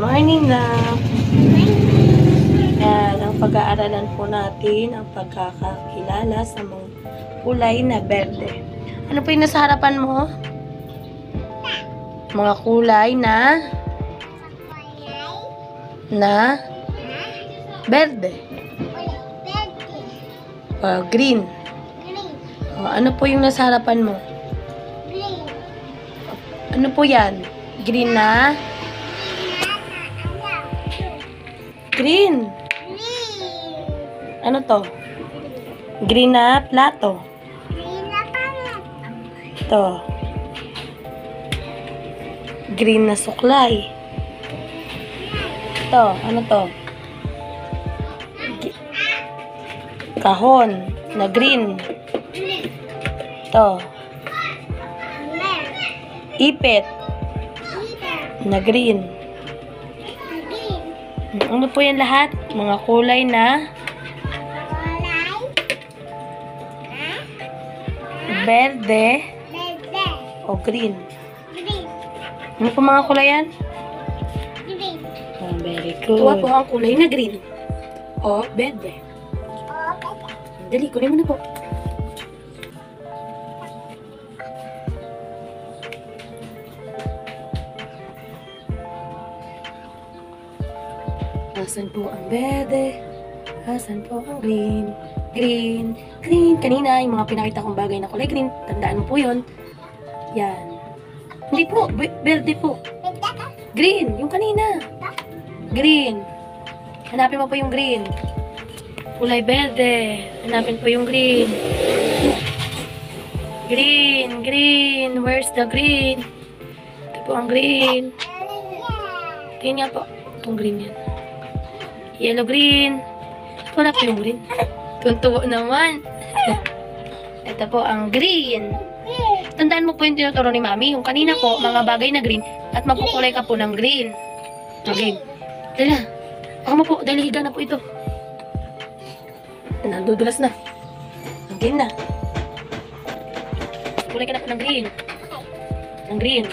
morning na. Yan, ang pag-aaralan po natin ang pagkakakilala sa mga kulay na berde. Ano po yung nasa harapan mo? Mga kulay na berde. Green. Ano po yung nasa harapan mo? Ano po yan? Green na? Green. Ano to? Green na plato. Ito. Green na suklay. Ito. Ano to? Kahon na green. Ito. Ipit na green. Ano po yan lahat? Mga kulay na berde o green. Ano po mga kulay yan? Oh, very good. Ito po ang kulay na green o berde. Dali, kunin mo na po. Asan po ang berde? Asan po ang green? Green, green. Kanina, yung mga pinakita kong bagay na kulay green, tandaan mo po yun. Yan. Hindi po, berde po. Green, yung kanina. Green. Hanapin mo po yung green. Kulay berde. Hanapin po yung green. Green, green. Where's the green? Ito po ang green. Tingnan nga po. Itong green yan. Yellow, green. Wala po yung green. Tuntuwa naman. Ito po ang green. Tandaan mo po yung tinuturo ni Mami. Yung kanina po, mga bagay na green. At magkukulay ka po ng green. Okay. Dali na. Baka mo po, dahil higa na po ito. Nandudulas na. Ang green na. Kulay ka na po ng green. Ng green.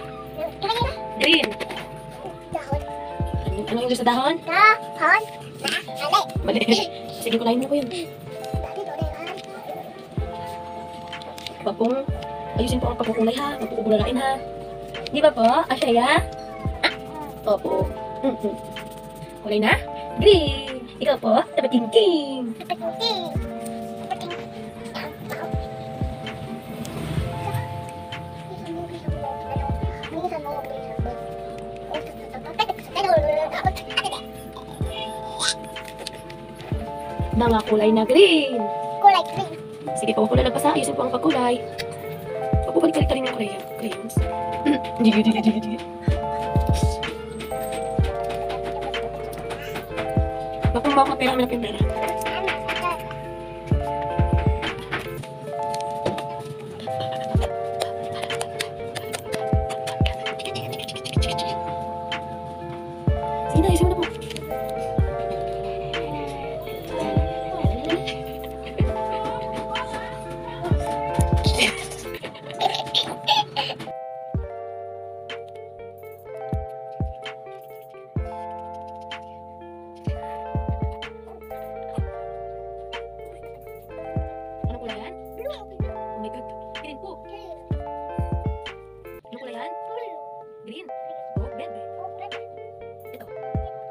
Green. Ano yung sa dahon? Dahon. Mali. Sige, kulayin mo po yun. Pagpong, ayusin po ang pagkukulay ha. Magpupularain ha. Di ba po? Asya? Opo. Kulay na? Green. Ikaw po? Tapatingking. Mga kulay na green. Kulay green. Sige po, kulay lang pa sa ayusin po ang pagkulay. Pagpupalik-talik rin yung crayons. Jigi. Bakit mo ako pera kami ng pera? Sige na, ayusin mo na po. Green. Oh, berde. Ito.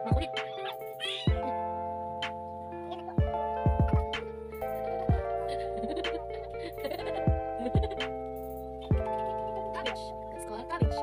Makulit. Cabbage. Let's call it cabbage.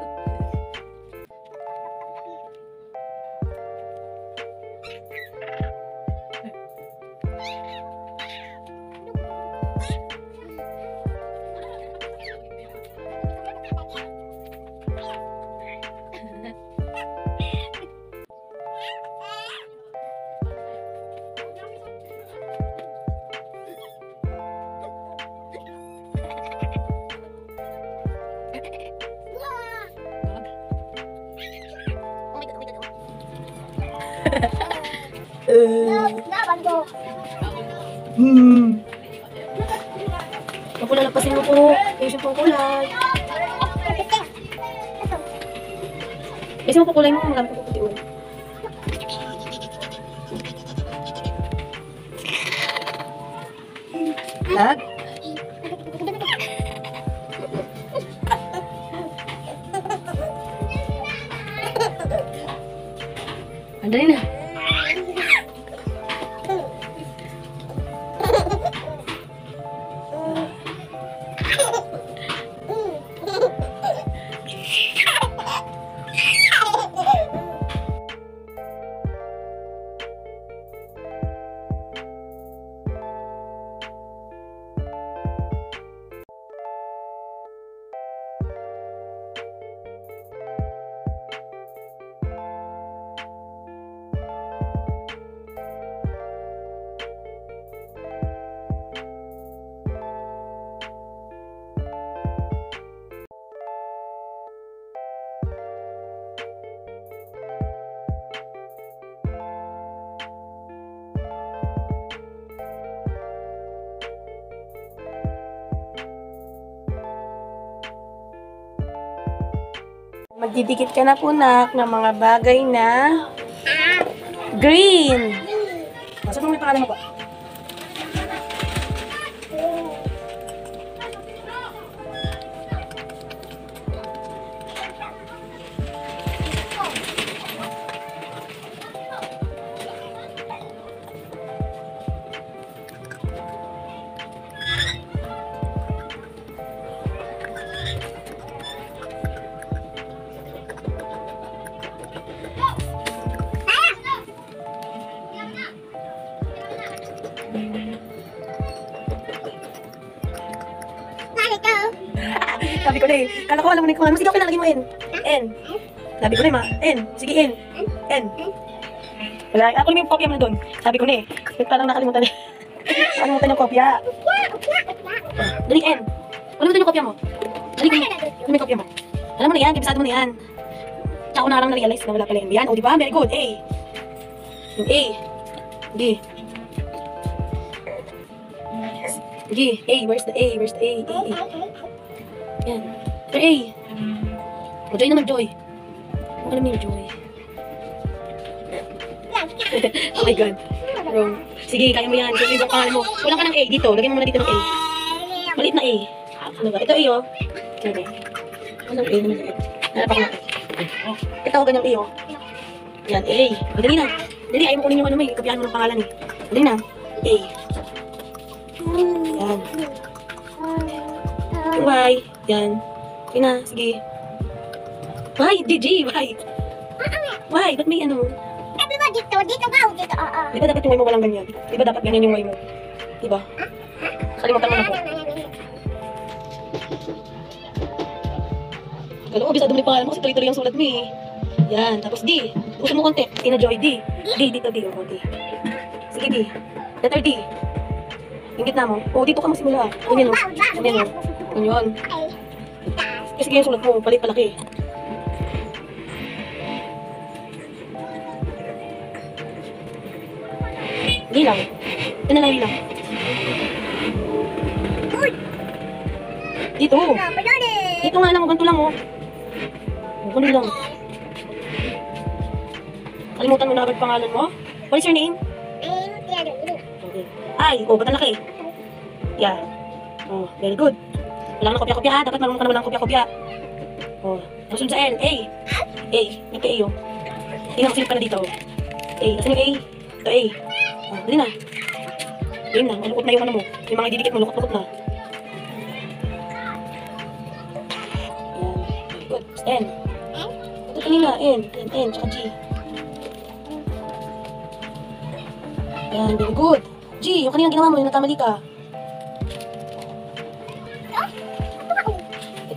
Ako lalapasin mo po. Ayusin po ang kulay. Ayusin mo po kulay mo. Marami po puti. Nag? Andali na. Magdidikit ka na po, nak, ng mga bagay na green. Saan mo may pangalan mo po? Sabi ko na eh. Kala ko alam mo na yung sige, okay na, lagay mo N. N. Sabi ko na eh, ma. N. Sige, N. N. Wala, ako naman yung kopya mo na doon. Sabi ko na eh. Parang nakalimutan eh. Nakalimutan yung kopya. Dali, N. Nakalimutan yung kopya mo. Dali, ano yung kopya mo? Alam mo na yan, kabisado mo na yan. Tsaka ko na lang na-realize na wala pala yan. Yan, o diba? Very good. A. Yung A. G. G. A. Where's the A? Where's the A? A. A. Yan. Letter A. O, Joy naman, Joy. Ano alam mo yung Joy? Oh my God. Wrong. Sige, kaya mo yan. Kasi yung pangalan mo. Walang ka ng A dito. Lagyan mo muna dito ng A. Maliit na A. Ano ba? Ito A, oh. Okay. Ano A naman? Hanap ako na A. Ito, ganyan A, oh. Yan, A. Madali na. Dali, ayaw mo kunin yung ano may. Kopyahan mo ng pangalan eh. Madali na. A. Yan. Y. Yan. Okay na, sige. Y, DG, Y. Y, ba't may ano? Sabi mo dito ka o dito, oo. Di ba dapat yung Y mo walang ganyan? Di ba dapat ganyan yung Y mo? Di ba? Kalimutan mo na po. Galo, bisa dumuli pangalan mo kasi tuloy-tuloy ang sulat mo eh. Yan, tapos D. Puso mo konti. Tina Joy, D. D, dito D, o konti. Sige, D. Letter D. Yung gitna mo. O, dito ka magsimula. Ganyan o. Ganyan o. Ganyan. Kasi yung sulat mo, palit palaki. Hindi lang. Ito na lang, hindi lang. Dito. Dito nga lang, ganito lang o. Ganito lang. Kalimutan mo na agad pangalan mo. What is your name? Okay. Ay, oh, ba't ang laki? Yeah. Oh, very good. Wala ka na kopya-kopya ha. Dapat marunong ka na walang kopya-kopya. Oh, nasunod sa L. A. A. Nagka-A oh. Tingnan, silip ka na dito. A. Asan yung A? Ito A. Oh, dali na. Game na. Malukot na yung ano mo. Yung mga ididikit mo, lukot-lukot na. Ayan. Very good. N. Ito kanina. N. N. Tsaka G. Ayan. Very good. G. Yung kanina ginawa mo, yung natamali ka.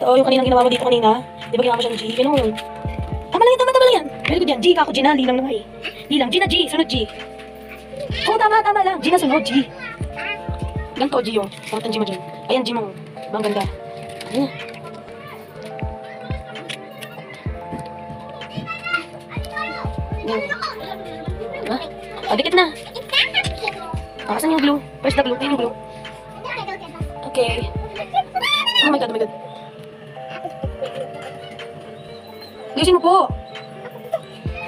Ito, yung kanina ginawa mo dito kanina. Di ba ginawa mo siyang G? Ganun mo yun. Tama lang yan, tama lang yan. Very good yan. G ka ako, G na. Lilang na nga eh. Lilang. G na G. Sunod G. Oo, tama lang. G na sunod, G. Ganito, G yun. Bakit ang G mo dyan? Ayan, G mo. Bang ganda. Ayan. Ha? O, dikit na. Asan yung glue? Where's the glue? Ayun yung glue. Okay. Oh my God, oh my God. Ayusin mo po.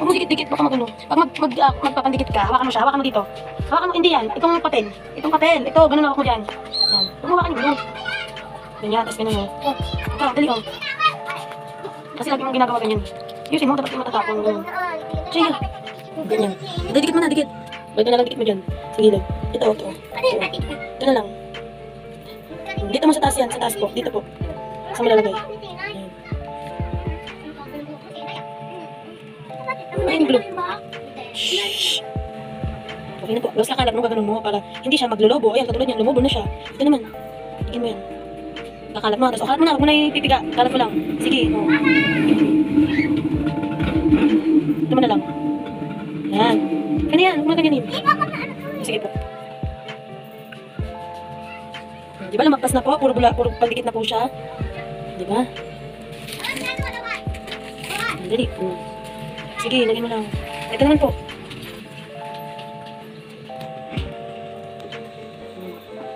Huwag mo dikit-dikit, baka mag-ano. Pag magpapandikit ka, hawakan mo siya, hawakan mo dito. Hawakan mo, hindi yan. Itong papel. Ito, ganun hawak mo dyan. Yan. hawakan mo. Ganyan, tapos ganyan. Ikaw, dali ko. Kasi lagi mong ginagawa ganyan. Ayusin mo, dapat yung matatapon. Sige. Ganyan. Dikit mo na, dikit. Ba't na lang dikit mo dyan? Sige lang. Ito. Ito na lang. Dito mo sa taas yan, sa taas po. Dito po. Saan mo lalagay? Ayan. Ay, yung glue. Shhh. Okay na po. Basta kalat mo, gaganon mo para hindi siya maglolobo. Ayan, katulad niyan, lumobo na siya. Ito naman. Tigin mo yan. Kakalat mo. Tapos kalat mo na, huwag mo na ipipiga. Kalat mo lang. Sige. Oh. Ito mo na lang. Yan. Ganyan. Huwag mo na ganyanin. Sige po. Di ba lumagpas na po? Puro pagdikit na po siya. Di ba? Dali. Sige, lagyan mo lang. Ito naman po.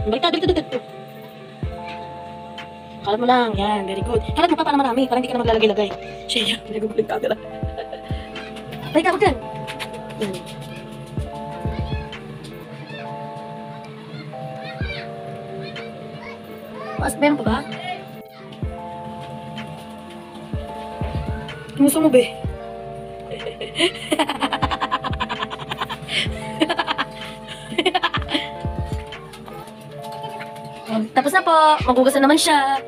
Baliktad, dito. Kalat mo lang. Yan, very good. Kalat mo pa para marami. Para hindi ka na maglalagay-lagay. Siya, nagugulog ka agad. Ay, kapag yan. Yan. Mas meron pa ba? Gusto mo, be? Tapos na po. Magugasan naman siya.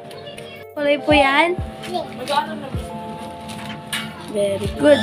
Kulay po yan. Very good.